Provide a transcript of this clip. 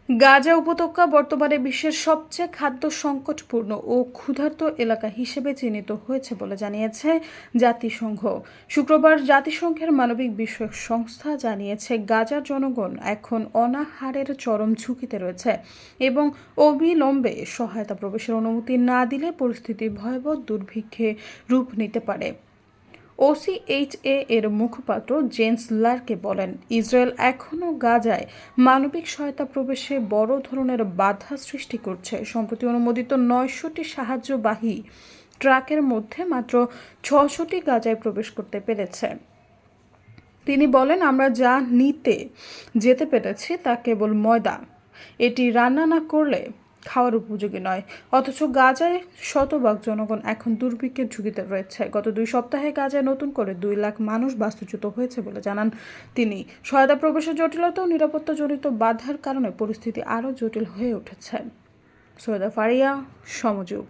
গাজা উপত্যকা বর্তমানে বিশ্বের সবচেয়ে খাদ্য সংকটপূর্ণ ও ক্ষুধার্ত এলাকা হিসেবে চিহ্নিত হয়েছে বলে জানিয়েছে জাতিসংঘ। শুক্রবার জাতিসংঘের মানবিক বিষয়ক সংস্থা জানিয়েছে, গাজার জনগণ এখন অনাহারের চরম ঝুঁকিতে রয়েছে এবং অবিলম্বে সহায়তা প্রবেশের অনুমতি না দিলে পরিস্থিতি ভয়াবহ দুর্ভিক্ষে রূপ নিতে পারে। ওসিএইচএ এর মুখপাত্র জেন্স লারকে বলেন, ইসরায়েল এখনও গাজায় মানবিক সহায়তা প্রবেশে বড় ধরনের বাধা সৃষ্টি করছে। সম্প্রতি অনুমোদিত ৯০০টি সাহায্যবাহী ট্রাকের মধ্যে মাত্র ৬০০টি গাজায় প্রবেশ করতে পেরেছে। তিনি বলেন, আমরা যা নিতে যেতে পেরেছি তা কেবল ময়দা। এটি রান্না না করলে খাওয়ার উপযোগী নয়। অথচ গাজায় শতভাগ জনগণ এখন দুর্ভিক্ষের ঝুঁকিতে রয়েছে। গত ২ সপ্তাহে গাজায় নতুন করে ২ লাখ মানুষ বাস্তুচ্যুত হয়েছে বলে জানান তিনি। সহায়তা প্রবেশের জটিলতা ও নিরাপত্তাজনিত বাধার কারণে পরিস্থিতি আরও জটিল হয়ে উঠেছে। সৈয়দা ফারিয়া, সমযোগ।